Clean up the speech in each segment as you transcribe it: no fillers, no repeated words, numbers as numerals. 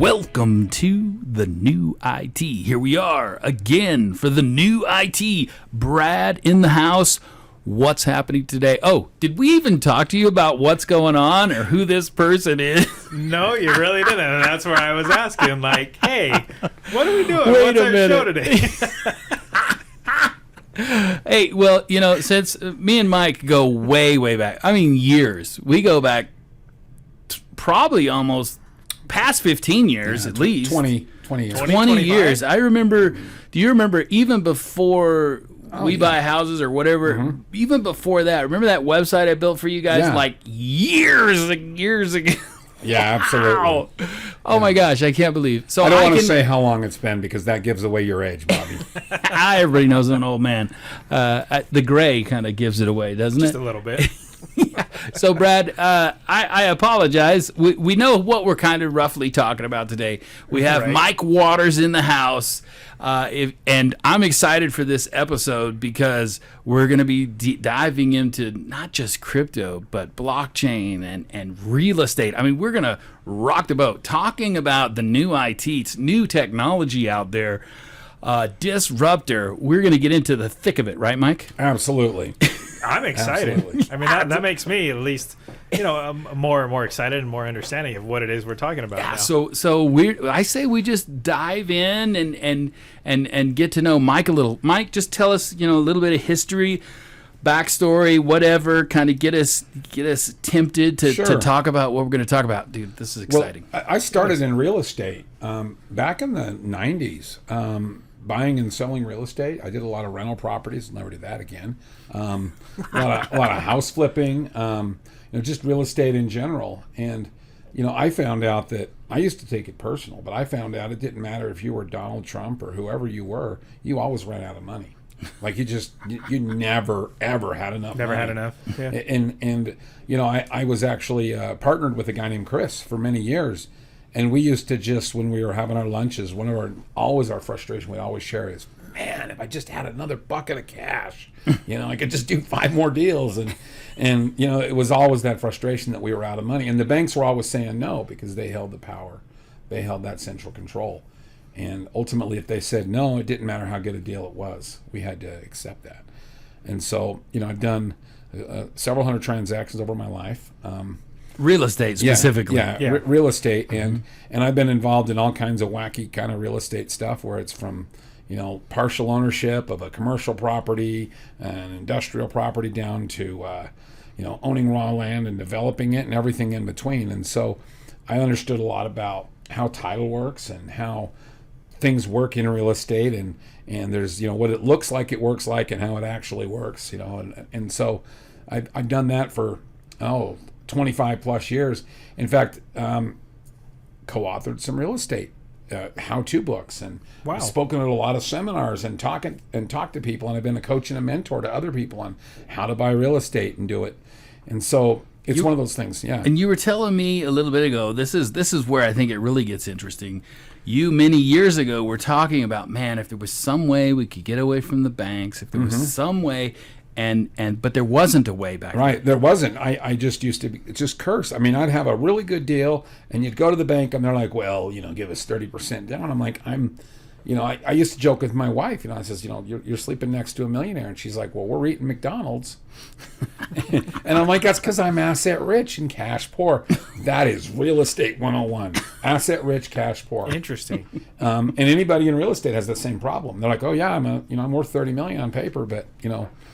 Welcome to the new IT. Here we are again for the new IT. Brad in the house. What's happening today? Oh, did we even talk to you about what's going on or who this person is? No, you really didn't. And that's where I was asking, like, hey, what are we doing? Wait What's a our minute. show today? Hey, well, you know, since me and Mike go way, way back, I mean years. We go back probably almost past 15 years at least. 20 years. 20. 20 years. I remember, do you remember even before We Buy Houses or whatever, even before that, remember that website I built for you guys Yeah. like years and years ago? Yeah, absolutely. Wow. Oh my gosh, I can't believe. So I don't want to can- say how long it's been because that gives away your age, Bobby. everybody knows I'm an old man. The gray kind of gives it away, doesn't Just it? a little bit. So, Brad, I apologize. We know what we're kind of roughly talking about today. We have Right. Mike Waters in the house, and I'm excited for this episode because we're going to be diving into not just crypto, but blockchain and real estate. I mean, we're going to rock the boat talking about the new IT, new technology out there, disruptor. We're going to get into the thick of it, right, Mike? Absolutely. I'm excited. Absolutely. I mean, that makes me at least, more and more excited and more understanding of what it is we're talking about now. So I say we just dive in and get to know Mike a little. Mike, just tell us, a little bit of history, backstory, whatever, kind of get us tempted to Sure. talk about what we're going to talk about. Dude, this is Well, exciting. I started in real estate back in the 90s, buying and selling real estate. I did a lot of rental properties. Never do that again. A lot of house flipping, just real estate in general. And, I found out that I used to take it personal, but I found out it didn't matter if you were Donald Trump or whoever you were, you always ran out of money. Like you never, ever had enough Never money. had enough. Yeah. And I was actually partnered with a guy named Chris for many years. And we used to just, when we were having our lunches, our frustration we'd always share is, man, if I just had another bucket of cash, I could just do 5 more deals. And it was always that frustration that we were out of money. And the banks were always saying no because they held the power. They held that central control. And ultimately, if they said no, it didn't matter how good a deal it was. We had to accept that. And so, I've done several hundred transactions over my life. Real estate specifically. Yeah. Real estate, and I've been involved in all kinds of wacky kind of real estate stuff where it's from partial ownership of a commercial property, an industrial property, down to owning raw land and developing it and everything in between. And so I understood a lot about how title works and how things work in real estate, and there's what it looks like, it works like, and how it actually works. And so I've done that for 25 plus years. In fact, co-authored some real estate how-to books, and Wow. spoken at a lot of seminars and talked to people, and I've been a coach and a mentor to other people on how to buy real estate and do it. And so it's one of those things. Yeah. And you were telling me a little bit ago, this is where I think it really gets interesting. You many years ago were talking about, man, if there was some way we could get away from the banks, if there was some way, but there wasn't a way back Right, there wasn't. I just used to just curse. I mean, I'd have a really good deal, and you'd go to the bank, and they're like, "Well, give us 30% down." I'm like, I used to joke with my wife. I says, you're sleeping next to a millionaire, and she's like, "Well, we're eating McDonald's," and I'm like, "That's because I'm asset rich and cash poor." That is real estate 101. Asset rich, cash poor. Interesting. And anybody in real estate has the same problem. They're like, "Oh yeah, I'm worth 30 million on paper, but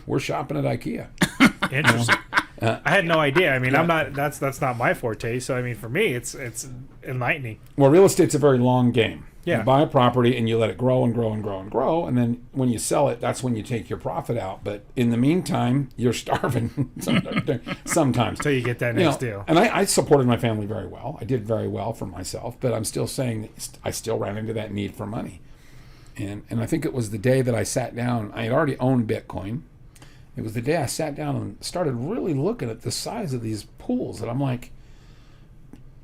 we're shopping at IKEA." Interesting. I had no idea. I mean, I'm not. That's not my forte. So I mean, for me, it's enlightening. Well, real estate's a very long game. Yeah. You buy a property and you let it grow and grow and grow and grow, and then when you sell it, that's when you take your profit out. But in the meantime, you're starving sometimes. Till you get that next deal. And I supported my family very well. I did very well for myself, but I'm still saying that I still ran into that need for money. And I think it was the day that I sat down. I had already owned Bitcoin. It was the day I sat down and started really looking at the size of these pools, and I'm like,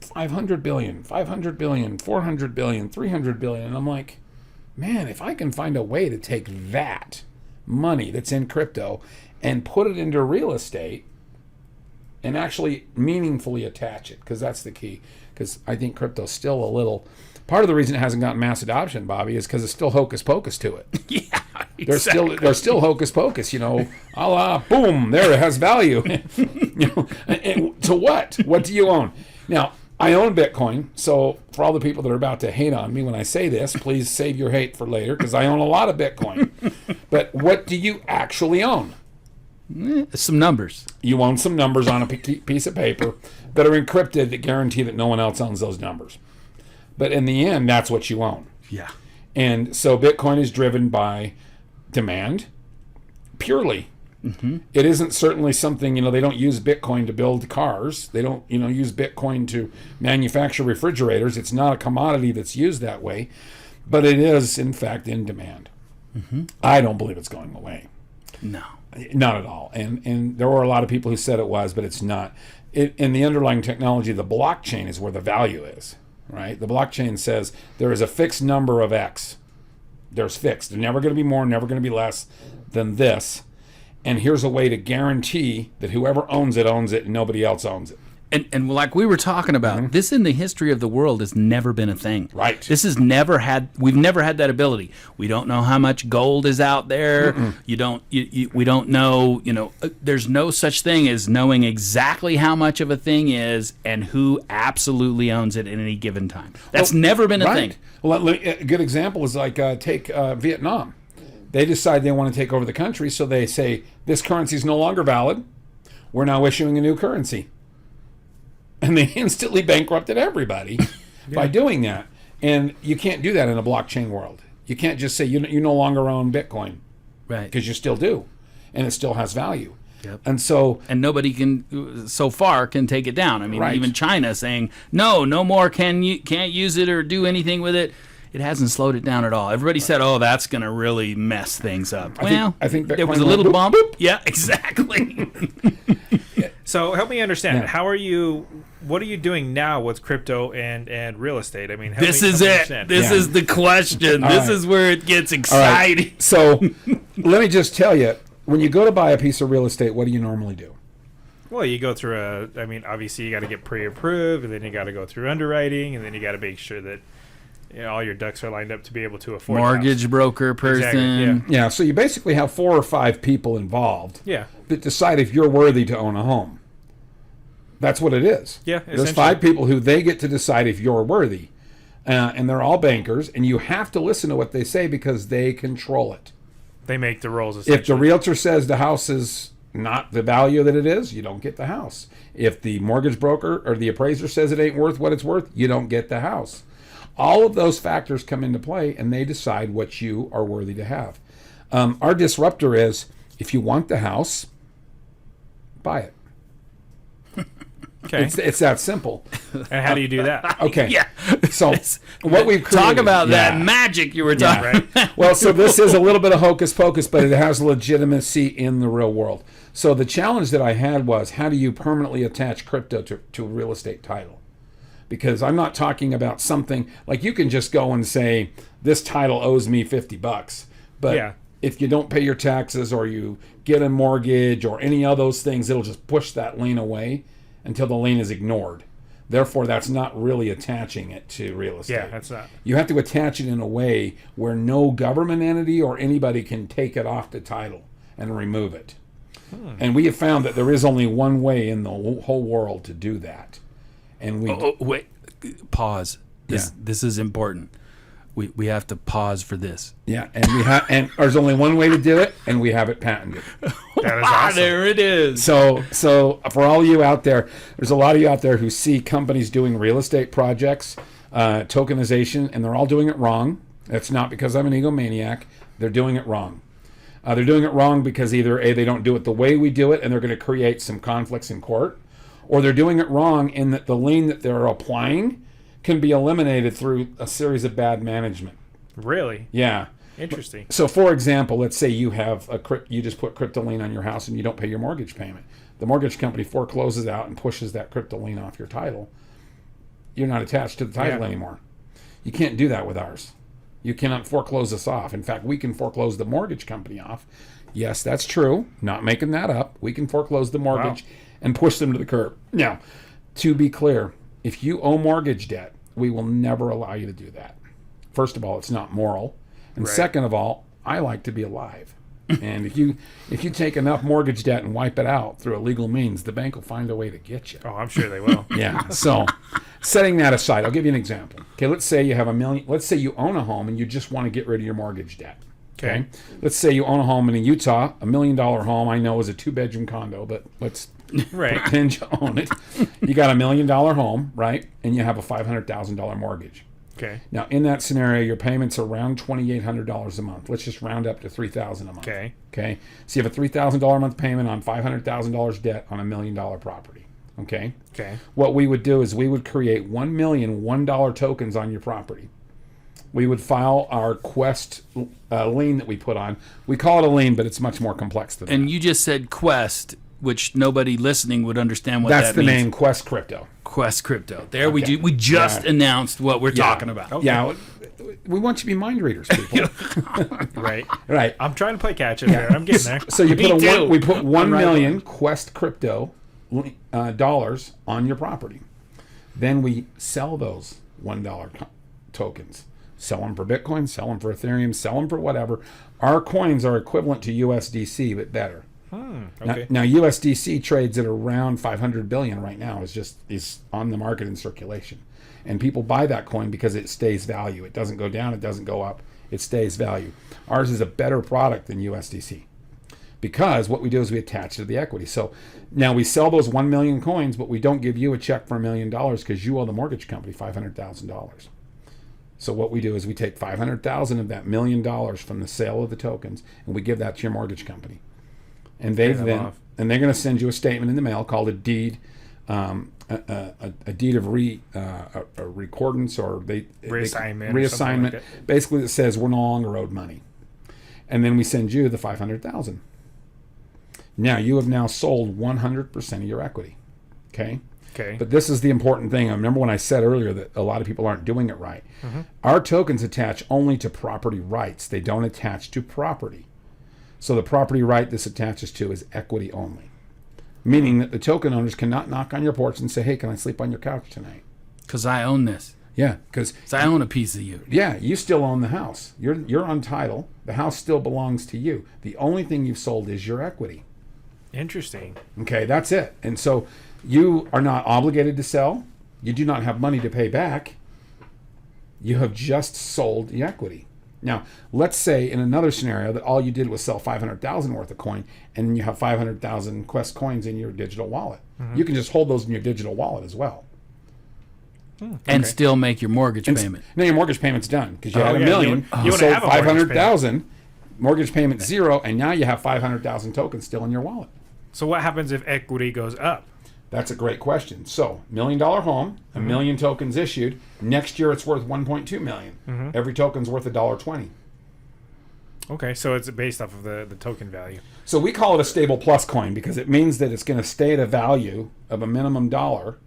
500 billion, 500 billion, 400 billion, 300 billion. And I'm like, man, if I can find a way to take that money that's in crypto and put it into real estate and actually meaningfully attach it, because that's the key. because I think crypto's still a little. Part of the reason it hasn't gotten mass adoption, Bobby, is because it's still hocus pocus to it. Yeah, They're still hocus pocus, a la boom, there it has value. And to what? What do you own? Now, I own Bitcoin, so for all the people that are about to hate on me when I say this, please save your hate for later, because I own a lot of Bitcoin. But what do you actually own? some numbers. You own some numbers on a piece of paper that are encrypted that guarantee that no one else owns those numbers. But in the end, that's what you own. Yeah. And so Bitcoin is driven by demand purely. Mm-hmm. It isn't certainly something, they don't use Bitcoin to build cars. They don't, use Bitcoin to manufacture refrigerators. It's not a commodity that's used that way, but it is, in fact, in demand. Mm-hmm. I don't believe it's going away. No. Not at all. And there were a lot of people who said it was, but it's not. In the underlying technology, the blockchain is where the value is, right? The blockchain says there is a fixed number of X. There's fixed. There's never going to be more, never going to be less than this. And here's a way to guarantee that whoever owns it, and nobody else owns it. And like we were talking about, mm-hmm. this in the history of the world has never been a thing. Right. We've never had that ability. We don't know how much gold is out there. Mm-mm. We don't know, there's no such thing as knowing exactly how much of a thing is and who absolutely owns it at any given time. That's never been a thing. Well, a good example is like take Vietnam. They decide they want to take over the country, so they say, this currency is no longer valid. We're now issuing a new currency. And they instantly bankrupted everybody by doing that. And you can't do that in a blockchain world. You can't just say you no longer own Bitcoin. Right. Because you still do. And it still has value. Yep. And nobody can take it down. I mean, right. Even China saying, no more, can't use it or do anything with it. It hasn't slowed it down at all. Everybody said, "Oh, that's going to really mess things up." I think there was a little bump. Yeah, exactly. So help me understand. Yeah. What are you doing now with crypto and real estate? I mean, this is it. This is the question. This is where it gets exciting. Right. So let me just tell you, when you go to buy a piece of real estate, what do you normally do? Well, you go through obviously you got to get pre-approved, and then you got to go through underwriting, and then you got to make sure that all your ducks are lined up to be able to afford mortgage broker person. Exactly, yeah. So you basically have 4 or 5 people involved. Yeah. That decide if you're worthy to own a home. That's what it is. Yeah. There's 5 people who they get to decide if you're worthy, and they're all bankers, and you have to listen to what they say because they control it. They make the rules. If the realtor says the house is not the value that it is, you don't get the house. If the mortgage broker or the appraiser says it ain't worth what it's worth, you don't get the house. All of those factors come into play, and they decide what you are worthy to have. Our disruptor is, if you want the house, buy it. Okay. It's that simple. And how do you do that? Okay. Yeah. So what we've created, talk about that magic you were talking right? Well, so this is a little bit of hocus pocus, but it has legitimacy in the real world. So the challenge that I had was, how do you permanently attach crypto to a real estate title? Because I'm not talking about something like you can just go and say, this title owes me $50. But if you don't pay your taxes or you get a mortgage or any of those things, it'll just push that lien away until the lien is ignored. Therefore, that's not really attaching it to real estate. Yeah, that's not. You have to attach it in a way where no government entity or anybody can take it off the title and remove it. And we have found that there is only one way in the whole world to do that. And wait, pause. This is important. We have to pause for this. Yeah, and there's only one way to do it, and we have it patented. That is awesome. There it is. So for all you out there, there's a lot of you out there who see companies doing real estate projects, tokenization, and they're all doing it wrong. That's not because I'm an egomaniac. They're doing it wrong. They're doing it wrong because either A, they don't do it the way we do it, and they're going to create some conflicts in court, or they're doing it wrong in that the lien that they're applying can be eliminated through a series of bad management. Really? Yeah. Interesting. So, for example, let's say you have you just put crypto lien on your house and you don't pay your mortgage payment. The mortgage company forecloses out and pushes that crypto lien off your title. You're not attached to the title anymore. You can't do that with ours. You cannot foreclose us off. In fact, we can foreclose the mortgage company off. Yes, that's true. Not making that up. We can foreclose the mortgage and push them to the curb. Now, to be clear, if you owe mortgage debt, we will never allow you to do that. First of all, it's not moral. And Right. second of all, I like to be alive. And if you take enough mortgage debt and wipe it out through illegal means, the bank will find a way to get you. Oh, I'm sure they will. Yeah. So, setting that aside, I'll give you an example. Okay, let's say you have $1 million. Let's say you own a home and you just want to get rid of your mortgage debt. Okay. Let's say you own a home in Utah, $1 million home. I know is a 2-bedroom condo, but let's Right. pretend you own it. You got $1 million home, right? And you have a $500,000 mortgage. Okay. Now, in that scenario, your payments are around $2,800 a month. Let's just round up to $3,000 a month. Okay. Okay. So you have a $3,000 a month payment on $500,000 debt on $1 million property. Okay. Okay. What we would do is we would create 1 million $1 tokens on your property. We would file our Quest lien that we put on. We call it a lien, but it's much more complex than that. And you just said Quest, which nobody listening would understand what That's that the means. name, Quest Crypto. Quest Crypto. There we Okay. do. We just Yeah. announced what we're talking about. Okay. Yeah. We want you to be mind readers, people. Right. Right. I'm trying to play catch up there. I'm getting there. So you Me put too. we put 1 right million Quest Crypto dollars on your property. Then we sell those $1 tokens. Sell them for Bitcoin, sell them for Ethereum, sell them for whatever. Our coins are equivalent to USDC, but better. Okay. Now USDC trades at around 500 billion right now. Is on the market in circulation, and people buy that coin because it stays value. It doesn't go down. It doesn't go up. It stays value. Ours is a better product than USDC because what we do is we attach it to the equity. So now we sell those 1 million coins, but we don't give you a check for $1 million because you owe the mortgage company $500,000. So what we do is we take $500,000 of that $1 million from the sale of the tokens, and we give that to your mortgage company. And Pay them off. they're going to send you a statement in the mail called a deed, a deed of a recordance or Reassignment or reassignment, something like that. basically that says we're no longer owed money, and then we send you the $500,000. Now you have now sold 100% of your equity. Okay. Okay. But this is the important thing. I remember when I said earlier that a lot of people aren't doing it right. Our tokens attach only to property rights. They don't attach to property. So the property right this attaches to is equity only, meaning that the token owners cannot knock on your porch and say, "Hey, can I sleep on your couch tonight?" Because I own this. Yeah, because 'Cause I own a piece of you. yeah, you still own the house. You're on title. The house still belongs to you. The only thing you've sold is your equity. Interesting. Okay, that's it. And so you are not obligated to sell. You do not have money to pay back. You have just sold the equity. Now, let's say in another scenario that all you did was sell 500,000 worth of coin, and you have 500,000 Quest coins in your digital wallet. You can just hold those in your digital wallet as well. And still make your mortgage payment. Now your mortgage payment's done because you Oh, had $1 yeah, million. you You wanna sold have a mortgage 500,000. Mortgage payment 0, and now you have 500,000 tokens still in your wallet. So what happens if equity goes up? That's a great question. So, $1 million home, a million tokens issued. Next year, it's worth 1.2 million. Every token's worth $1.20. Okay, so it's based off of the token value. So we call it a stable plus coin because it means that it's going to stay at a value of a minimum dollar,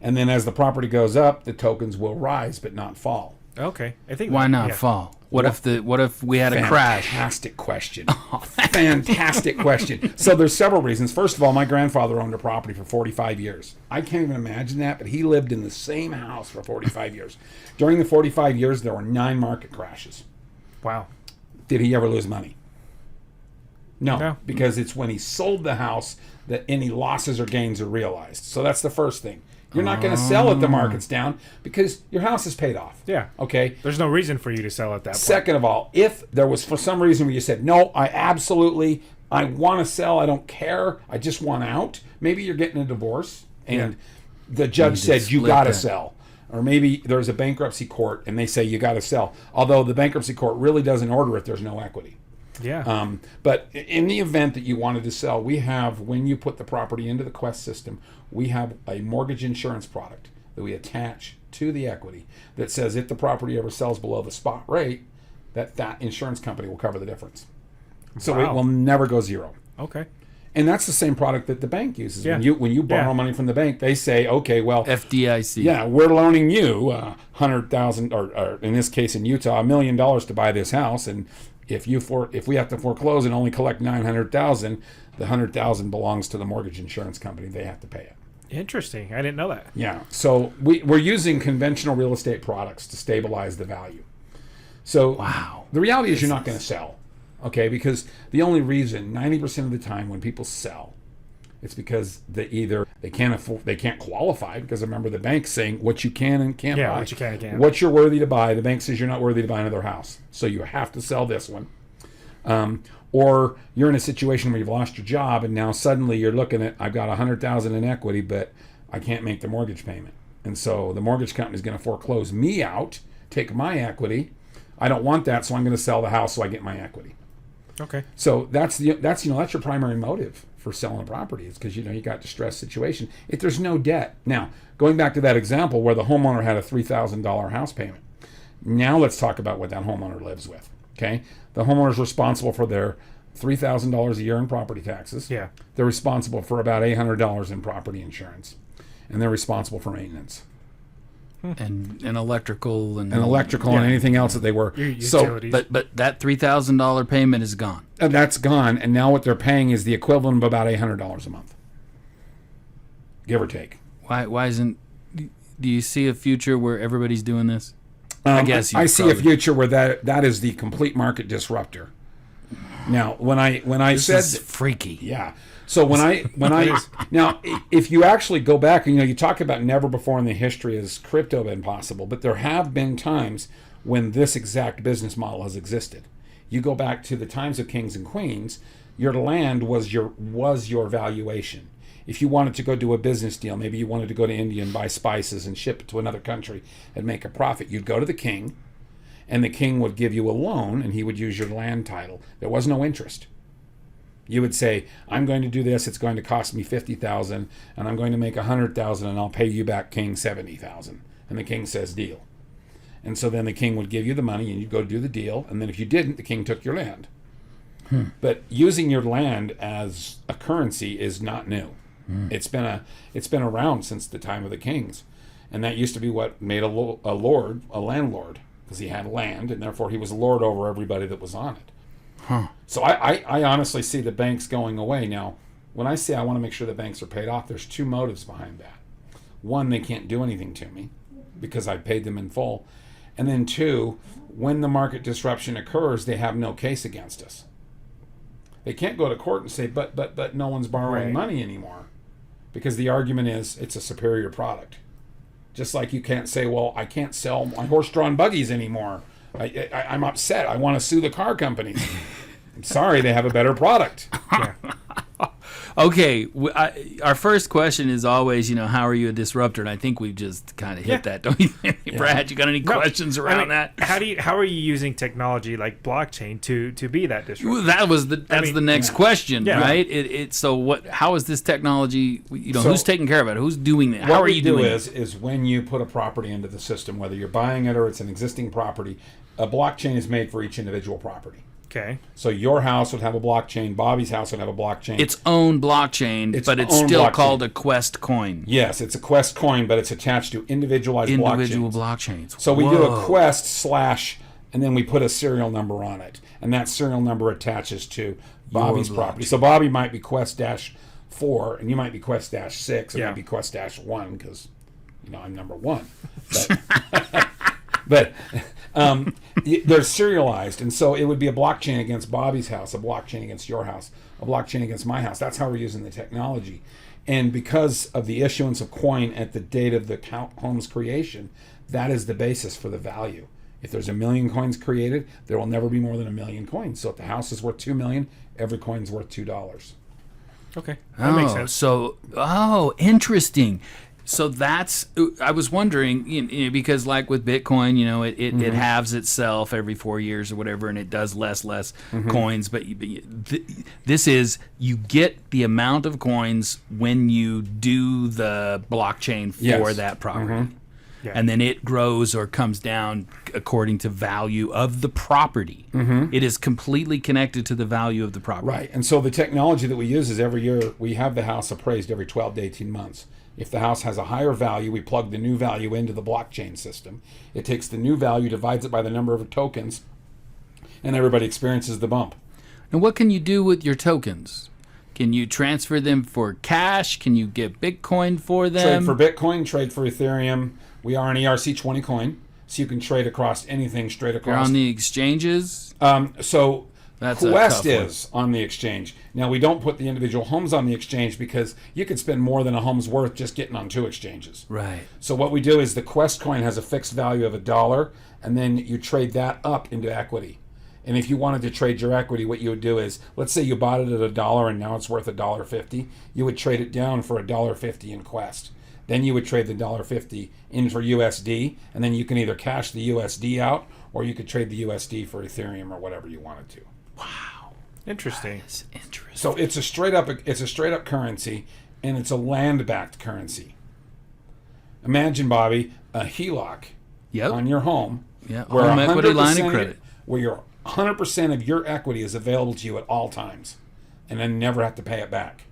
and then as the property goes up, the tokens will rise but not fall. Okay, I think. Why not yeah. fall? What if we had a crash? Fantastic question. Fantastic question. So there's several reasons. First of all, my grandfather owned a property for 45 years. I can't even imagine that, but he lived in the same house for 45 years. During the 45 years, there were 9 market crashes. Wow. Did he ever lose money? No. Because it's when he sold the house that any losses or gains are realized. So that's the first thing. You're not going to sell it the market's down because your house is paid off. Yeah. Okay? There's no reason for you to sell at that point. Second of all, if there was for some reason where you said, no, I want to sell, I don't care, I just want out, maybe you're getting a divorce and the judge said you split got to that. sell. Or maybe there's a bankruptcy court and they say you got to sell. Although the bankruptcy court really doesn't order it, there's no equity. Yeah. But in the event that you wanted to sell, we have, when you put the property into the Quest system, we have a mortgage insurance product that we attach to the equity that says if the property ever sells below the spot rate, that insurance company will cover the difference. So Wow. it will never go zero. Okay. And that's the same product that the bank uses. Yeah. When you borrow Yeah. money from the bank, they say, okay, well, FDIC. yeah, we're loaning you $100,000, or in this case in Utah, $1 million to buy this house, and if we have to foreclose and only collect $900,000, the $100,000 belongs to the mortgage insurance company. They have to pay it. Interesting. I didn't know that. Yeah. So we're using conventional real estate products to stabilize the value. So Wow. the reality is you're not going to sell, okay? Because the only reason 90% of the time when people sell, it's because they can't afford, they can't qualify, because remember the bank's saying what you can and can't Yeah, buy. what you can and can't. What you're worthy to buy, the bank says you're not worthy to buy another house. So you have to sell this one. Or you're in a situation where you've lost your job and now suddenly you're looking at, I've got $100,000 in equity, but I can't make the mortgage payment. And so the mortgage company is going to foreclose me out, take my equity. I don't want that, so I'm going to sell the house so I get my equity. Okay. So that's your primary motive for selling a property, is because you got distressed situation. If there's no debt. Now, going back to that example where the homeowner had a $3,000 house payment. Now let's talk about what that homeowner lives with. Okay? The homeowner is responsible for their $3,000 a year in property taxes. Yeah. They're responsible for about $800 in property insurance. And they're responsible for maintenance. And electrical and And anything else that they were. Your So utilities. but that $3,000 payment is gone. that's gone, and now what they're paying is the equivalent of about $800 a month. Give or take. Why isn't? Do you see a future where everybody's doing this? I guess you I see a probably- future where that is the complete market disruptor. Now, when I This said is freaky. yeah, so when I now if you actually go back and you talk about never before in the history has crypto been possible, but there have been times when this exact business model has existed. You go back to the times of kings and queens, your land was your valuation. If you wanted to go do a business deal, maybe you wanted to go to India and buy spices and ship it to another country and make a profit, you'd go to the king, and the king would give you a loan, and he would use your land title. There was no interest. You would say, I'm going to do this, it's going to cost me $50,000, and I'm going to make $100,000, and I'll pay you back, king, $70,000. And the king says, deal. And so then the king would give you the money, and you'd go do the deal, and then if you didn't, the king took your land. But using your land as a currency is not new. It's been around since the time of the kings, and that used to be what made a lord a landlord, because he had land, and therefore he was a lord over everybody that was on it. So I honestly see the banks going away. Now, when I say I want to make sure the banks are paid off, there's two motives behind that. One, they can't do anything to me because I paid them in full, and then two, when the market disruption occurs, they have no case against us. They can't go to court and say, but no one's borrowing Right. money anymore, because the argument is it's a superior product. Just like you can't say, well, I can't sell my horse-drawn buggies anymore. I'm upset. I want to sue the car companies. I'm sorry, they have a better product. Yeah. Okay, our first question is always, how are you a disruptor? And I think we've just kind of hit Yeah. that, don't you think? Brad, you got any No, questions I around mean, that? How are you using technology like blockchain to be that disruptor? Well, that's the next question, Yeah. right? So how is this technology? So- Who's taking care of it? Who's doing it? How What are we you do doing is when you put a property into the system, whether you're buying it or it's an existing property, a blockchain is made for each individual property. Okay. So your house would have a blockchain. Bobby's house would have a blockchain. its own blockchain, Its but it's own still blockchain. called a Quest coin. Yes, it's a Quest coin, but it's attached to individualized Individual blockchains. blockchains. So we do a Whoa. Quest / and then we put a serial number on it, and that serial number attaches to Bobby's property. So Bobby might be Quest -4, and you might be Quest -6, and Yeah. might be Quest -1 because I'm number 1. But they're serialized, and so it would be a blockchain against Bobby's house, a blockchain against your house, a blockchain against my house. That's how we're using the technology. And because of the issuance of coin at the date of the home's creation, that is the basis for the value. If there's 1 million coins created, there will never be more than 1 million coins. So if the house is worth $2 million, every coin's worth $2. Okay. That makes sense. So, interesting. So I was wondering, because like with Bitcoin, it halves itself every 4 years or whatever, and it does less coins. But this is, you get the amount of coins when you do the blockchain for Yes. that property. Yeah. And then it grows or comes down according to value of the property. It is completely connected to the value of the property. Right. And so the technology that we use is every year we have the house appraised every 12 to 18 months. If the house has a higher value, we plug the new value into the blockchain system. It takes the new value, divides it by the number of tokens, and everybody experiences the bump. And what can you do with your tokens? Can you transfer them for cash? Can you get Bitcoin for them? Trade for Bitcoin, trade for Ethereum. We are an ERC20 coin, so you can trade across anything straight They're across. on the exchanges. So That's a Quest tough one. is on the exchange. Now, we don't put the individual homes on the exchange because you could spend more than a home's worth just getting on 2 exchanges. Right. So what we do is the Quest coin has a fixed value of $1, and then you trade that up into equity. And if you wanted to trade your equity, what you would do is, let's say you bought it at $1 and now it's worth $1.50, you would trade it down for $1.50 in Quest. Then you would trade the $1.50 in for USD, and then you can either cash the USD out, or you could trade the USD for Ethereum or whatever you wanted to. Wow. Interesting. That's interesting. So it's a straight up currency, and it's a land-backed currency. Imagine, Bobby, a HELOC Yep. on your home, Yeah. where Home equity line 100% of credit. where your 100% of your equity is available to you at all times, and then never have to pay it back.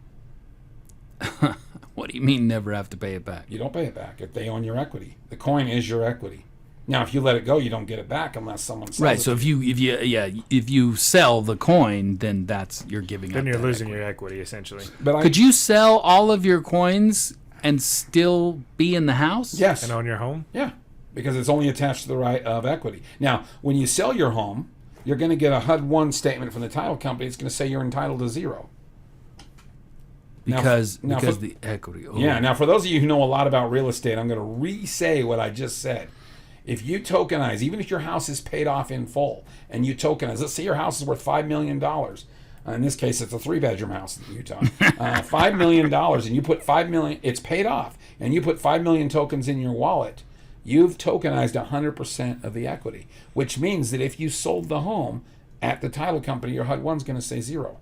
What do you mean never have to pay it back? You don't pay it back if they own your equity. The coin is your equity. Now, if you let it go, you don't get it back unless someone sells Right. it. So if you sell the coin, then you're giving Then up. you're that losing equity. your equity, essentially. But Could you sell all of your coins and still be in the house? Yes. And own your home? Yeah, because it's only attached to the right of equity. Now, when you sell your home, you're going to get a HUD-1 statement from the title company. It's going to say you're entitled to 0. Because now because for- the equity. Oh. Yeah, now for those of you who know a lot about real estate, I'm going to re-say what I just said. If you tokenize, even if your house is paid off in full, and you tokenize, let's say your house is worth $5 million. In this case, it's a 3-bedroom house in Utah. $5 million, and you put $5 million, it's paid off, and you put 5 million tokens in your wallet, you've tokenized 100% of the equity, which means that if you sold the home at the title company, your HUD-1's going to say 0.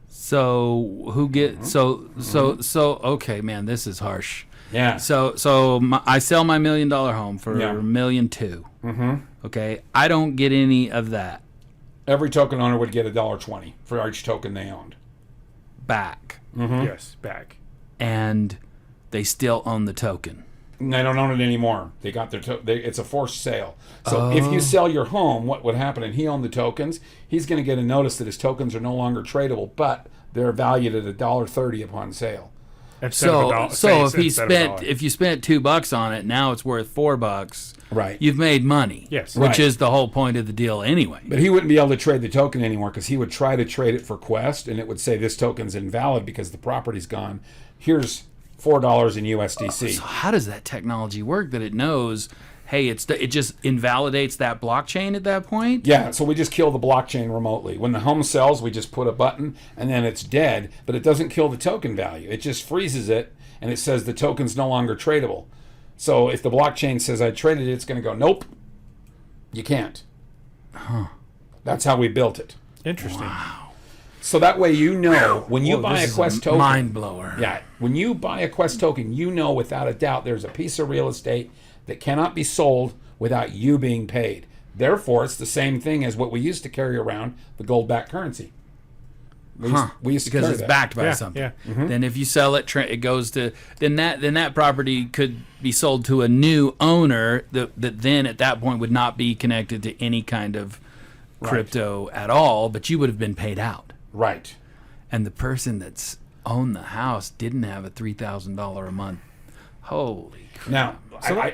So who get so okay, man, this is harsh. Yeah. I sell my $1 million home for Yeah. $1.2 million. Mm-hmm. Okay, I don't get any of that Every token owner would get $1.20 for each token they owned. back, Yes, back. and they still own the token. And they don't own it anymore. They got their it's a forced sale. So if you sell your home, what would happen? And he owned the tokens. He's going to get a notice that his tokens are no longer tradable, but they're valued at $1.30 upon sale. Instead of a So dollar- so if he instead of a spent dollar. if you spent $2 on it, now it's worth $4. Right. You've made money. Yes. Which Right. is the whole point of the deal anyway. But he wouldn't be able to trade the token anymore because he would try to trade it for Quest, and it would say this token's invalid because the property's gone. Here's $4 in USDC. So how does that technology work that it knows, hey, it just invalidates that blockchain at that point? Yeah, so we just kill the blockchain remotely. When the home sells, we just put a button and then it's dead, but it doesn't kill the token value. It just freezes it and it says the token's no longer tradable. So if the blockchain says I traded it, it's going to go, nope, you can't. That's how we built it. Interesting. So that way you know when you buy a Quest token. Mind blower. Yeah, when you buy a Quest token, you know without a doubt there's a piece of real estate that cannot be sold without you being paid. Therefore, it's the same thing as what we used to carry around, the gold-backed currency. We used to Because carry it's that. backed by Yeah, something. yeah. Then if you sell it, it goes to then that property could be sold to a new owner that then at that point would not be connected to any kind of crypto at all, but you would have been paid out. Right. And the person that's owned the house didn't have a $3,000 a month. Holy crap. Now,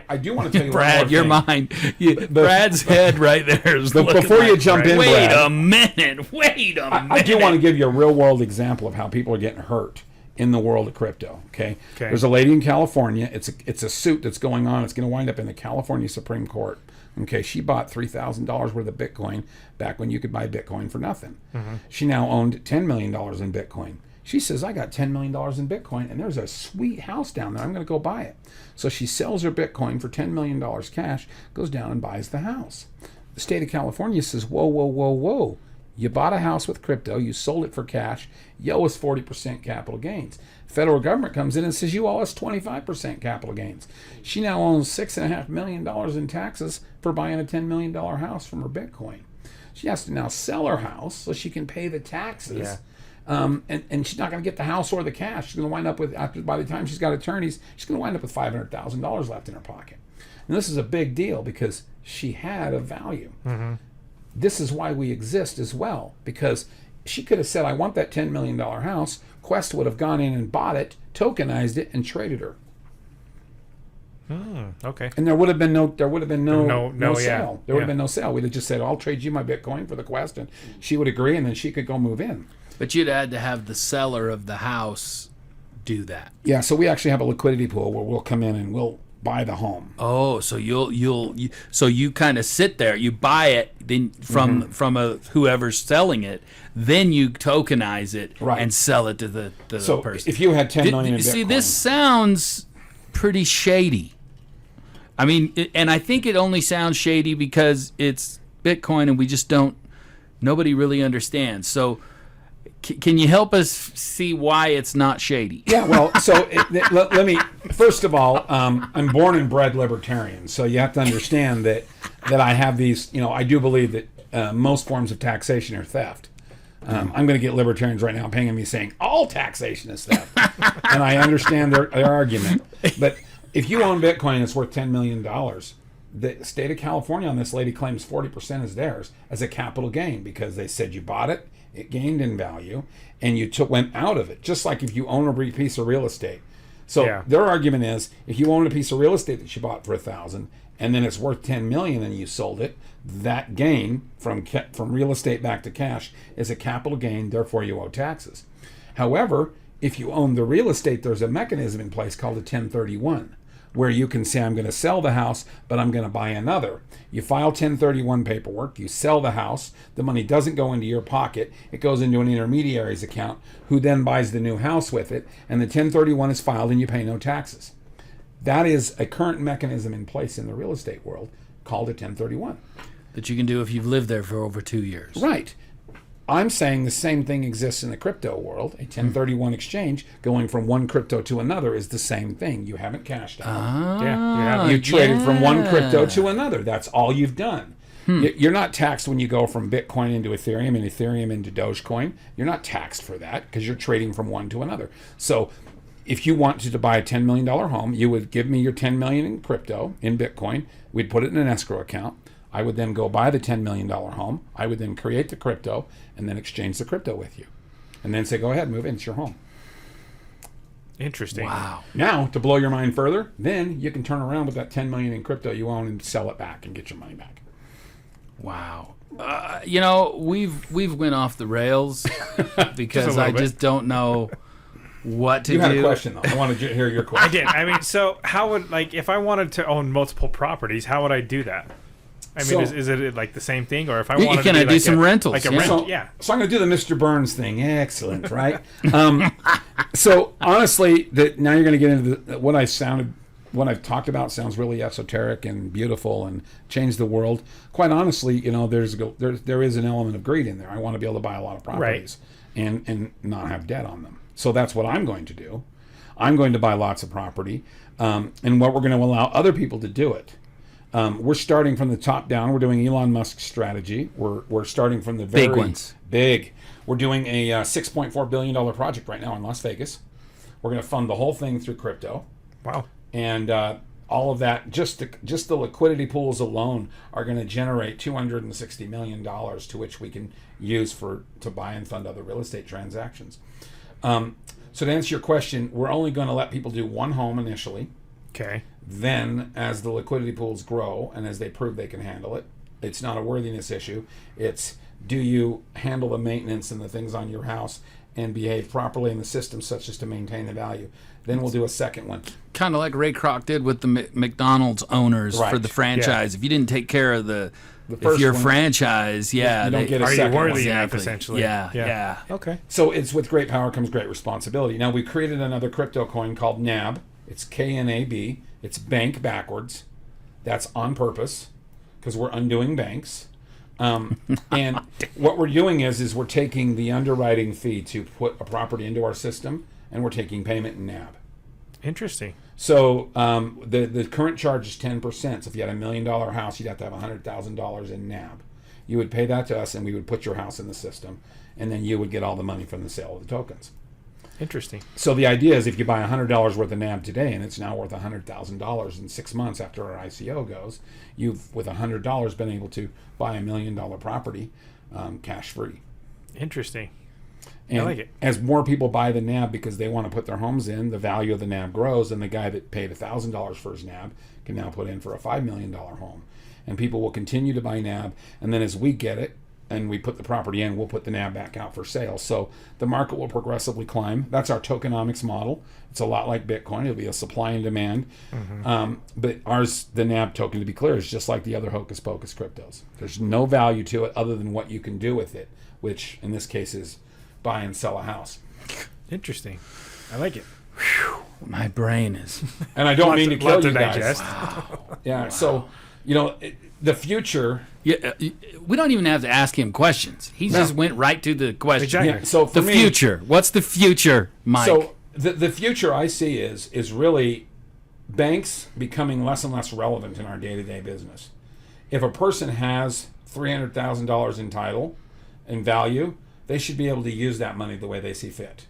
I do want to tell you Brad, one your more thing. mind, Brad's head right there is looking before you like, jump in, wait Brad, a minute, wait a minute. I do want to give you a real-world example of how people are getting hurt in the world of crypto. Okay. There's a lady in California. It's a suit that's going on. It's going to wind up in the California Supreme Court. Okay. She bought $3,000 worth of Bitcoin back when you could buy Bitcoin for nothing. She now owned $10 million in Bitcoin. She says, I got $10 million in Bitcoin, and there's a sweet house down there. I'm going to go buy it. So she sells her Bitcoin for $10 million cash, goes down and buys the house. The state of California says, whoa, whoa, whoa, whoa. You bought a house with crypto, you sold it for cash, you owe us 40% capital gains. Federal government comes in and says you owe us 25% capital gains. She now owns $6.5 million in taxes for buying a $10 million house from her Bitcoin. She has to now sell her house so she can pay the taxes. Yeah. And she's not going to get the house or the cash. She's going to wind up with, by the time she's got attorneys, she's going to wind up with $500,000 left in her pocket. And this is a big deal because she had a value. This is why we exist as well, because she could have said, I want that $10 million house. Quest would have gone in and bought it, tokenized it, and traded her. Okay. And there would have been no No, yeah. sale. There would have been no sale. We'd have just said, I'll trade you my Bitcoin for the Quest, and she would agree, and then she could go move in. But you'd had to have the seller of the house do that. Yeah, so we actually have a liquidity pool where we'll come in and we'll buy the home. Oh, so you kind of sit there, you buy it then from whoever's selling it, then you tokenize it Right. and sell it to the So person. if you had 10 million in Bitcoin, See, this sounds pretty shady. I mean, and I think it only sounds shady because it's Bitcoin and we just don't. Nobody really understands. So, can you help us see why it's not shady? Yeah, well, so let me first of all, I'm born and bred libertarian, so you have to understand that I have these. I do believe that most forms of taxation are theft. I'm going to get libertarians right now pinging me saying all taxation is theft, and I understand their argument. But if you own Bitcoin and it's worth $10 million, the state of California on this lady claims 40% is theirs as a capital gain because they said you bought it. It gained in value, and you went out of it, just like if you own a piece of real estate. So their argument is, if you own a piece of real estate that you bought for $1,000, and then it's worth $10 million, and you sold it, that gain from real estate back to cash is a capital gain. Therefore, you owe taxes. However, if you own the real estate, there's a mechanism in place called a 1031. Where you can say, I'm going to sell the house, but I'm going to buy another. You file 1031 paperwork, you sell the house, the money doesn't go into your pocket, it goes into an intermediary's account, who then buys the new house with it, and the 1031 is filed and you pay no taxes. That is a current mechanism in place in the real estate world called a 1031. That you can do if you've lived there for over 2 years. Right. I'm saying the same thing exists in the crypto world. A 1031 exchange going from one crypto to another is the same thing. You haven't cashed out. You traded from one crypto to another. That's all you've done. You're not taxed when you go from Bitcoin into Ethereum and Ethereum into Dogecoin. You're not taxed for that because you're trading from one to another. So if you wanted to buy a $10 million home, you would give me your $10 million in crypto, in Bitcoin. We'd put it in an escrow account. I would then go buy the $10 million home. I would then create the crypto and then exchange the crypto with you. And then say, go ahead, move in, it's your home. Interesting. Wow. Now, to blow your mind further, then you can turn around with that $10 million in crypto you own and sell it back and get your money back. Wow. We've went off the rails because I bit. just don't know what to You do. had a question, though. I wanted to hear your question. I did. I mean, so how would, if I wanted to own multiple properties, how would I do that? I mean, is it like the same thing, or if I wanted to do some rentals, like a yeah. rent, So I'm going to do the Mr. Burns thing. Excellent, right? So honestly, now you're going to get into what I've talked about sounds really esoteric and beautiful and change the world. Quite honestly, there is an element of greed in there. I want to be able to buy a lot of properties and not have debt on them. So that's what I'm going to do. I'm going to buy lots of property, and what we're going to allow other people to do it. We're starting from the top down. We're doing Elon Musk's strategy. We're starting from the very big ones. Big. We're doing a $6.4 billion project right now in Las Vegas. We're going to fund the whole thing through crypto. Wow. And all of that, just the liquidity pools alone are going to generate $260 million to which we can use to buy and fund other real estate transactions. So to answer your question, we're only going to let people do one home initially. Okay. Then, as the liquidity pools grow and as they prove they can handle it, it's not a worthiness issue. It's, do you handle the maintenance and the things on your house and behave properly in the system such as to maintain the value? Then we'll do a second one. Kind of like Ray Kroc did with the McDonald's owners for the franchise. If you didn't take care of if your franchise, you don't get a are you second one. worthy enough, essentially? Yeah. Okay. So it's with great power comes great responsibility. Now we created another crypto coin called NAB. It's KNAB. It's bank backwards. That's on purpose because we're undoing banks. And what we're doing is we're taking the underwriting fee to put a property into our system, and we're taking payment in NAB. Interesting. So the current charge is 10%. So if you had $1 million house, you'd have to have $100,000 in NAB. You would pay that to us, and we would put your house in the system, and then you would get all the money from the sale of the tokens. Interesting. So the idea is if you buy $100 worth of NAB today and it's now worth $100,000 in 6 months after our ICO goes, you've, with $100, been able to buy $1 million property cash free. Interesting. And like it. as more people buy the NAB because they want to put their homes in, the value of the NAB grows, and the guy that paid $1,000 for his NAB can now put in for a $5 million home. And people will continue to buy NAB, and then as we get it and we put the property in, we'll put the NAB back out for sale. So the market will progressively climb. That's our tokenomics model. It's a lot like Bitcoin. It'll be a supply and demand. But ours, the NAB token, to be clear, is just like the other hocus pocus cryptos. There's no value to it other than what you can do with it, which in this case is buy and sell a house. Interesting. I like it. My brain is. And I don't mean to kill Lot to you guys. digest. Yeah. So, the future. Yeah, we don't even have to ask him questions. He just went right to the question. Exactly. Yeah, so for The me, future. What's the future, Mike? So the future I see is really banks becoming less and less relevant in our day-to-day business. If a person has $300,000 in title and value, they should be able to use that money the way they see fit.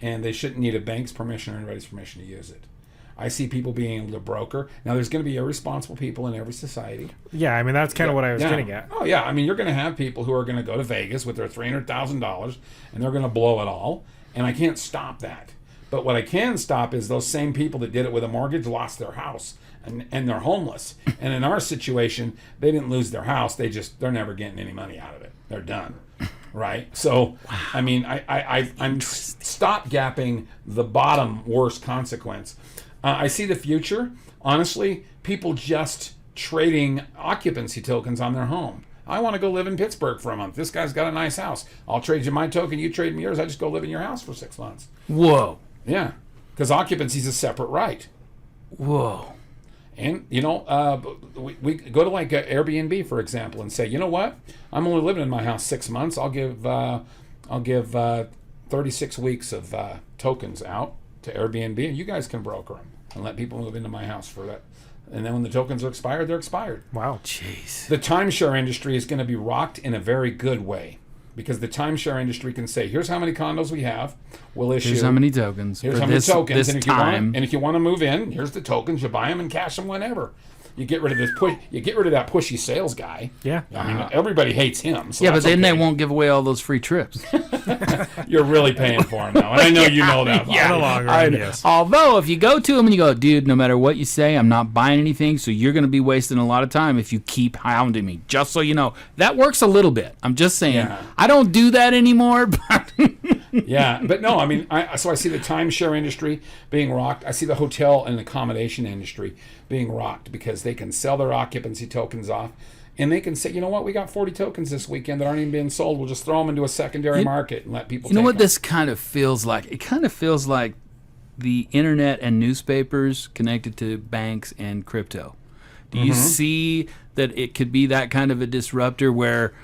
And they shouldn't need a bank's permission or anybody's permission to use it. I see people being able to broker. Now, there's going to be irresponsible people in every society. Yeah, I mean, that's kind of what I was getting at. Oh, yeah. I mean, you're going to have people who are going to go to Vegas with their $300,000 and they're going to blow it all. And I can't stop that. But what I can stop is those same people that did it with a mortgage lost their house and they're homeless. And in our situation, they didn't lose their house. They're never getting any money out of it. They're done. Right. So, I mean, I'm stop-gapping the bottom worst consequence. I see the future, honestly, people just trading occupancy tokens on their home. I want to go live in Pittsburgh for a month. This guy's got a nice house. I'll trade you my token. You trade me yours. I just go live in your house for 6 months. Whoa. Yeah. Because occupancy is a separate right. Whoa. And, we go to like Airbnb, for example, and say, you know what? I'm only living in my house 6 months. I'll give 36 weeks of tokens out to Airbnb, and you guys can broker them and let people move into my house for that. And then when the tokens are expired, they're expired. Wow. Jeez. The timeshare industry is going to be rocked in a very good way because the timeshare industry can say, here's how many condos we have. We'll issue. Here's how many tokens. Here's for how many this, tokens. This and if you want to move in, here's the tokens. You buy them and cash them whenever. You get rid of this you get rid of that pushy sales guy. Yeah. I mean, everybody hates him. So Yeah, but that's then they okay. won't give away all those free trips. You're really paying for them now, and I know you know that. In the long run, yes. Although, if you go to them and you go, dude, no matter what you say, I'm not buying anything, so you're going to be wasting a lot of time if you keep hounding me, just so you know. That works a little bit. I'm just saying. Yeah. I don't do that anymore, but Yeah, but no, I mean, so I see the timeshare industry being rocked. I see the hotel and accommodation industry being rocked because they can sell their occupancy tokens off, and they can say, you know what, we got 40 tokens this weekend that aren't even being sold. We'll just throw them into a secondary market and let people. You know take what them. this kind of feels like? It kind of feels like the internet and newspapers connected to banks and crypto. Do you see that it could be that kind of a disruptor where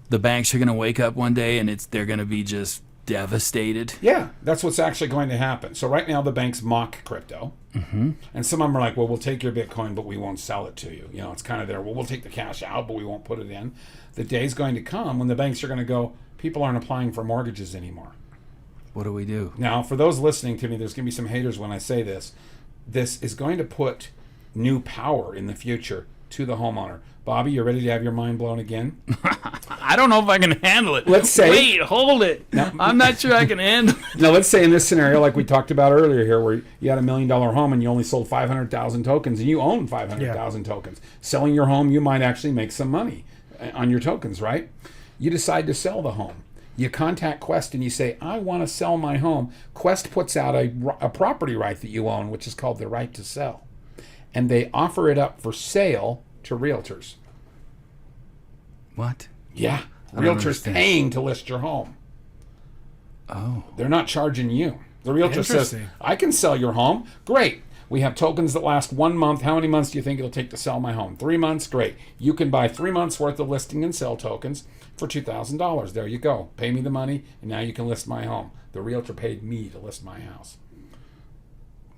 the banks are going to wake up one day and they're going to be just devastated? Yeah, that's what's actually going to happen. So right now the banks mock crypto, and some of them are like, well, we'll take your Bitcoin, but we won't sell it to you. You know, it's kind of there. Well, we'll take the cash out, but we won't put it in. The day's going to come when the banks are going to go, people aren't applying for mortgages anymore. What do we do? Now, for those listening to me, there's going to be some haters when I say this. This is going to put new power in the future to the homeowner. Bobby, you ready to have your mind blown again? I don't know if I can handle it. Let's say- Wait, hold it. I'm not sure I can handle it. Now, let's say in this scenario, like we talked about earlier here, where you had $1 million home and you only sold 500,000 tokens and you own 500,000 tokens. Selling your home, you might actually make some money on your tokens, right? You decide to sell the home. You contact Quest and you say, I want to sell my home. Quest puts out a property right that you own, which is called the right to sell. And they offer it up for sale to realtors. What? Yeah. I don't Realtors understand. paying to list your home. Oh. They're not charging you. The realtor says, Interesting. I can sell your home. Great. We have tokens that last 1 month. How many months do you think it'll take to sell my home? 3 months? Great. You can buy 3 months worth of listing and sell tokens for $2,000. There you go. Pay me the money, and now you can list my home. The realtor paid me to list my house.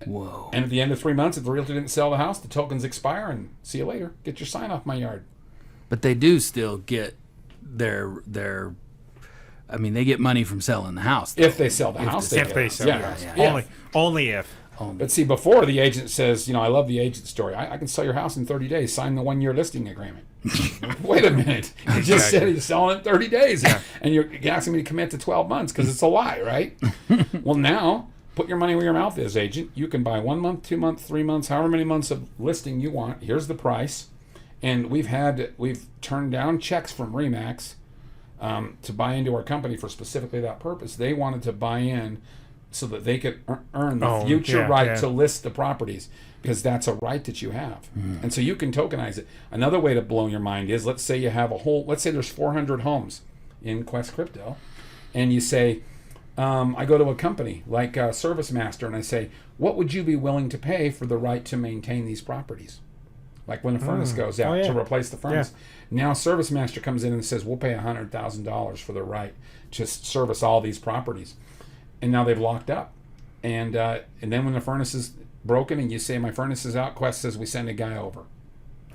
Whoa. And at the end of 3 months, if the realtor didn't sell the house, the tokens expire, and see you later. Get your sign off my yard. But they do still get their I mean, they get money from selling the house. If they sell the house, If they sell yeah. the house. Yeah. Only if. But see, before the agent says, I love the agent story. I can sell your house in 30 days. Sign the 1-year listing agreement. Wait a minute. You just said he's selling it in 30 days. Yeah. And you're asking me to commit to 12 months because it's a lie, right? Well, now, put your money where your mouth is, agent. You can buy 1 month, 2 months, 3 months, however many months of listing you want. Here's the price. And we've turned down checks from RE/MAX to buy into our company for specifically that purpose. They wanted to buy in so that they could earn the future right to list the properties, because that's a right that you have. And so you can tokenize it. Another way to blow your mind is, let's say you have let's say there's 400 homes in Quest Crypto, and you say, I go to a company like ServiceMaster and I say, what would you be willing to pay for the right to maintain these properties? Like when the furnace goes out to replace the furnace. Now ServiceMaster comes in and says, we'll pay $100,000 for the right to service all these properties. And now they've locked up. And then when the furnace is broken and you say, my furnace is out, Quest says, we send a guy over.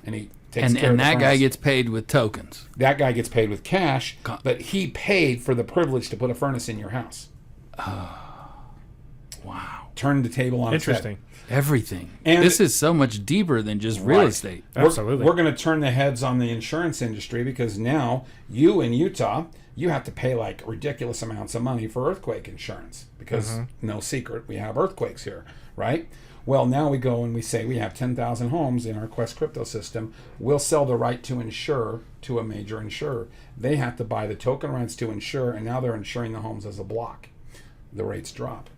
And he takes care of the that furnace. guy gets paid with tokens. That guy gets paid with cash, but he paid for the privilege to put a furnace in your house. Wow. Turn the table on its head. Interesting. Everything. And this is so much deeper than just real estate. Absolutely. We're going to turn the heads on the insurance industry, because now you in Utah, you have to pay like ridiculous amounts of money for earthquake insurance, because no secret, we have earthquakes here, right? Well, now we go and we say we have 10,000 homes in our Quest Crypto system. We'll sell the right to insure to a major insurer. They have to buy the token rights to insure, and now they're insuring the homes as a block. The rates drop.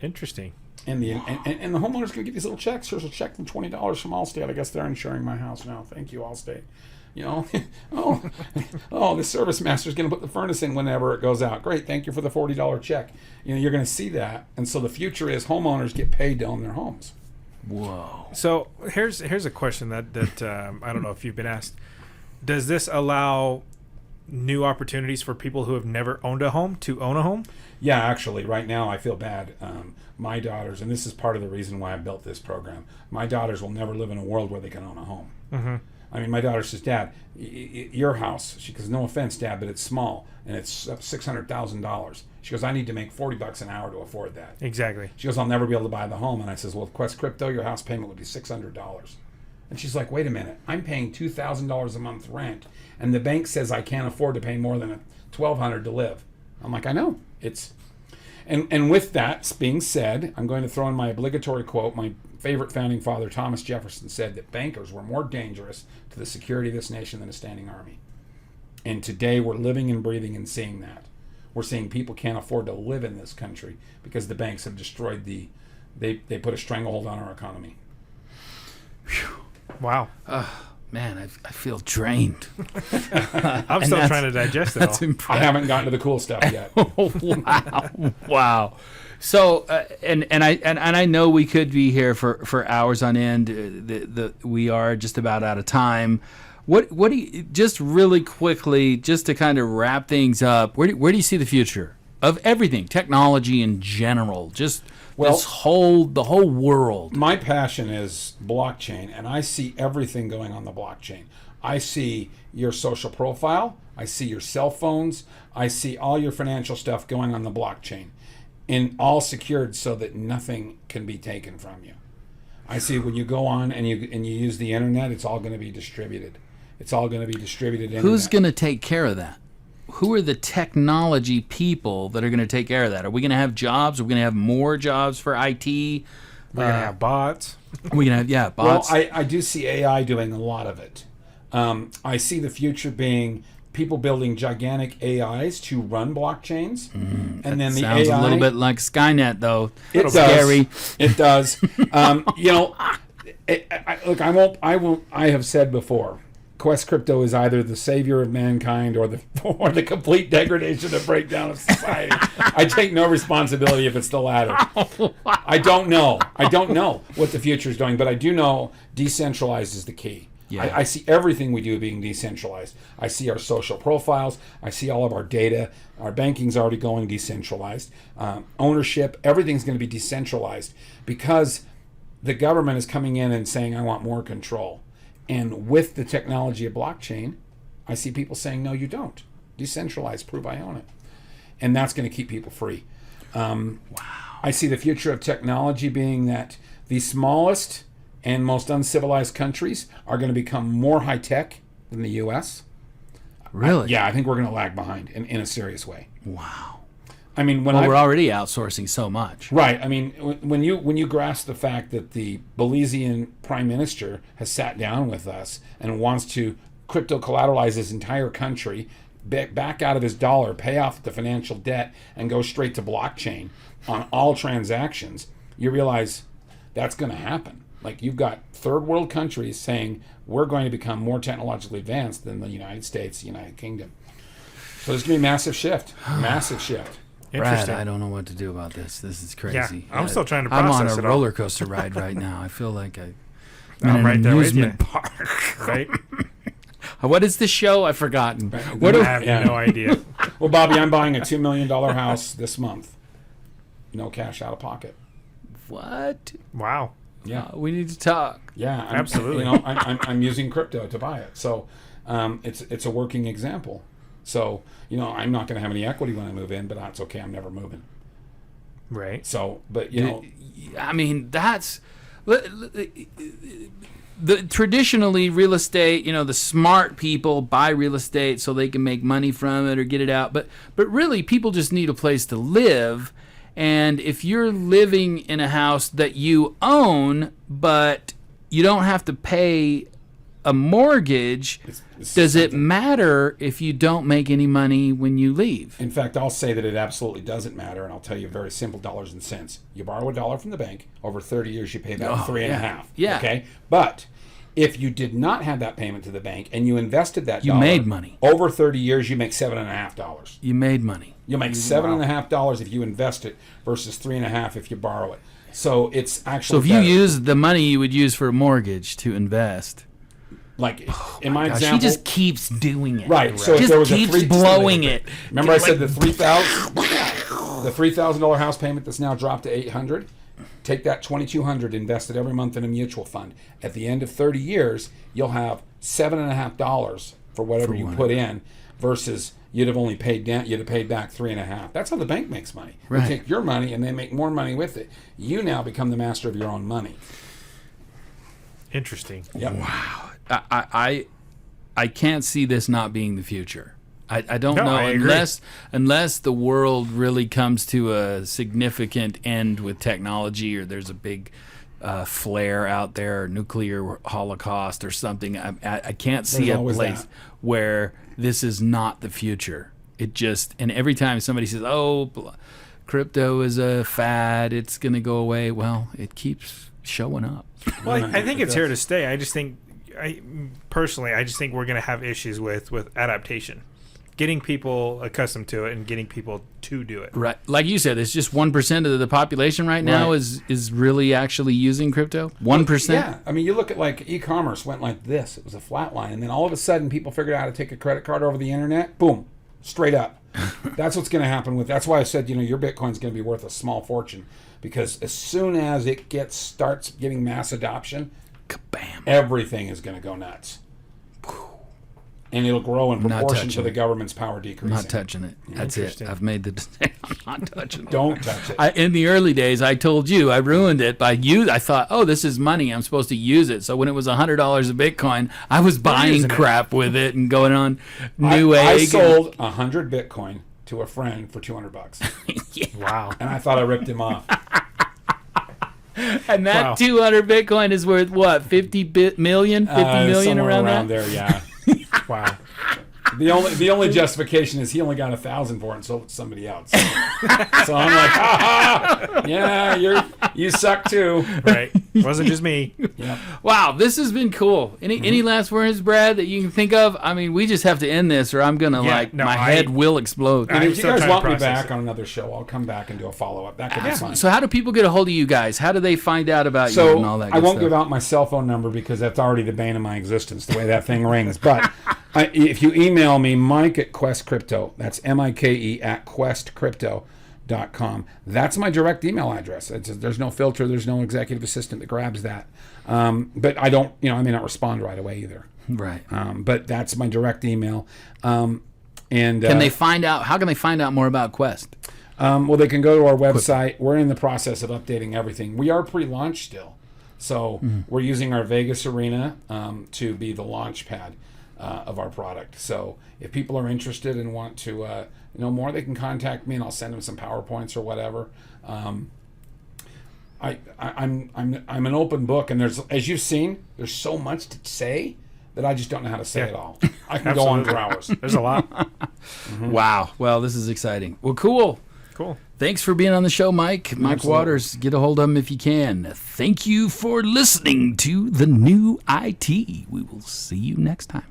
Interesting. And the homeowner's going to get these little checks. Here's a check from $20 from Allstate. I guess they're insuring my house now. Thank you, Allstate. The service master's going to put the furnace in whenever it goes out. Great, thank you for the $40 check. You're going to see that. And so the future is homeowners get paid to own their homes. Whoa. So here's a question that I don't know if you've been asked. Does this allow new opportunities for people who have never owned a home to own a home? Yeah, actually, right now I feel bad. My daughters, and this is part of the reason why I built this program, my daughters will never live in a world where they can own a home. Mm-hmm. I mean, my daughter says, Dad, your house, she goes, no offense, Dad, but it's small, and it's $600,000. She goes, I need to make $40 an hour to afford that. Exactly. She goes, I'll never be able to buy the home. And I says, well, with Quest Crypto, your house payment would be $600. And she's like, wait a minute, I'm paying $2,000 a month rent, and the bank says I can't afford to pay more than $1,200 to live. I'm like, I know. And with that being said, I'm going to throw in my obligatory quote. My favorite founding father, Thomas Jefferson, said that bankers were more dangerous to the security of this nation than a standing army. And today we're living and breathing and seeing that. We're seeing people can't afford to live in this country because the banks have destroyed they put a stranglehold on our economy. Whew. Wow. Man, I feel drained. I'm still trying to digest it That's all. impressive. I haven't gotten to the cool stuff yet. Wow. So, and I know we could be here for hours on end. We are just about out of time. What do you, just really quickly, just to kind of wrap things up, where do you see the future of everything, technology in general, just the whole world? My passion is blockchain, and I see everything going on the blockchain. I see your social profile, I see your cell phones, I see all your financial stuff going on the blockchain, and all secured so that nothing can be taken from you. I see when you go on and you use the internet, it's all going to be distributed. It's all going to be distributed. Who's going to take care of that? Who are the technology people that are going to take care of that? Are we going to have jobs? Are we going to have more jobs for IT? We're going to have bots. We're going to have, bots. Well, I do see AI doing a lot of it. I see the future being people building gigantic AIs to run blockchains, and then the Sounds AI a little bit like Skynet, though. It does. Scary. It does. I have said before, Quest Crypto is either the savior of mankind or the complete degradation and breakdown of society. I take no responsibility if it's the latter. I don't know what the future is doing, but I do know decentralized is the key. Yeah. I see everything we do being decentralized. I see our social profiles. I see all of our data. Our banking's already going decentralized. Ownership, everything's going to be decentralized because the government is coming in and saying, I want more control. And with the technology of blockchain, I see people saying, no, you don't. Decentralize, prove I own it. And that's going to keep people free. Wow. I see the future of technology being that the smallest and most uncivilized countries are going to become more high tech than the U.S. Really? Yeah, I think we're going to lag behind in a serious way. Wow. I mean, when Well, I we're already outsourcing so much. right, I mean, when you grasp the fact that the Belizean prime minister has sat down with us and wants to crypto collateralize his entire country, back out of his dollar, pay off the financial debt, and go straight to blockchain on all transactions, you realize that's going to happen. Like, you've got third world countries saying we're going to become more technologically advanced than the United States, the United Kingdom. So there's going to be a massive shift. Massive shift. Brad, Interesting. I don't know what to do about this. This is crazy. Yeah, I'm still trying to I'm process on it a all. roller coaster ride right now. I feel like I'm I'm in right an there with you. amusement park. Right? What is the show? I've forgotten. What I have no idea. Well, Bobby, I'm buying a $2 million house this month. No cash out of pocket. What? Wow. Yeah. We need to talk. Yeah, Absolutely. I'm using crypto to buy it, so it's a working example. So I'm not going to have any equity when I move in, but that's okay. I'm never moving. Right. So, but I mean, that's the traditionally real estate. The smart people buy real estate so they can make money from it or get it out. But really, people just need a place to live. And if you're living in a house that you own, but you don't have to pay a mortgage, does it matter if you don't make any money when you leave? in fact, I'll say that it absolutely doesn't matter, and I'll tell you very simple dollars and cents. You borrow $1 from the bank, over 30 years you pay back 3.5. Yeah. Okay, but if you did not have that payment to the bank and you invested that, You dollar, made money. over 30 years. You make $7.50. You made money. You'll make $7.50 if you invest it versus $3.50 if you borrow it. So it's actually So if you better. use the money you would use for a mortgage to invest, like in my gosh, example, he just keeps doing it. right. So if Just there was keeps a blowing it. Remember, I said the $3,000 house payment that's now dropped to $800. Take that $2,200, invest it every month in a mutual fund. At the end of 30 years, you'll have $7.50 for whatever you put in, versus you'd have only paid down. You'd have paid back $3.50. That's how the bank makes money. Right. They take your money and they make more money with it. You now become the master of your own money. Interesting. Yep. I can't see this not being the future. I don't No, know I agree. unless the world really comes to a significant end with technology, or there's a big flare out there, or nuclear holocaust or something. I can't see There's a always place that. where this is not the future. And every time somebody says, "Oh, crypto is a fad, it's going to go away," well, it keeps showing up. Well, I think it's here to stay. I just think, personally, I just think we're going to have issues with adaptation, getting people accustomed to it and getting people to do it. Right, like you said, it's just 1% of the population right now Right. is really actually using crypto. 1%. Yeah, I mean, you look at like e-commerce went like this. It was a flat line, and then all of a sudden, people figured out how to take a credit card over the internet. Boom, straight up. That's what's going to happen with. That's why I said, your Bitcoin's going to be worth a small fortune, because as soon as it starts getting mass adoption, Kabam. everything is going to go nuts. And it'll grow in Not proportion to touching the it. government's power decreasing. Not touching it. That's it. Interesting. I've made the decision. I'm not touching it. Don't touch it. In the early days, I told you I ruined it by I thought, oh, this is money. I'm supposed to use it. So when it was $100 a Bitcoin, I was buying using it. crap with it and going on Newegg. I sold 100 Bitcoin to a friend for $200, Wow. and I thought I ripped him off. And that Wow. 200 Bitcoin is worth what? 50 million? 50 million Somewhere around that? there, yeah. Wow. The only justification is he only got 1,000 for it and sold it to somebody else. So I'm like, ha, yeah, you suck too. Right. Wasn't just me. Yeah. Wow, this has been cool. Any last words, Brad, that you can think of? I mean, we just have to end this, or I'm gonna my head will explode. And I'm if you still guys trying to want me process back it. on another show, I'll come back and do a follow up. That could be fun. So how do people get a hold of you guys? How do they find out about you So and all that? I good won't stuff? give out my cell phone number because that's already the bane of my existence, the way that thing rings. But if you email me, Mike at Quest Crypto, that's Mike at questcrypto.com. That's my direct email address. There's no filter. There's no executive assistant that grabs that. But I don't, I may not respond right away either. Right. But that's my direct email. And Can they find out? How can they find out more about Quest? Well, they can go to our website. We're in the process of updating everything. We are pre-launch still. So we're using our Vegas arena to be the launch pad of our product. So if people are interested and want to know more, they can contact me and I'll send them some PowerPoints or whatever. I'm an open book, and there's, as you've seen, there's so much to say that I just don't know how to say it all. I can go on for hours. There's a lot. Wow. Well, this is exciting. Well, cool. Cool. Thanks for being on the show, Mike. Mike Absolutely. Waters. Get a hold of him if you can. Thank you for listening to The New IT. We will see you next time.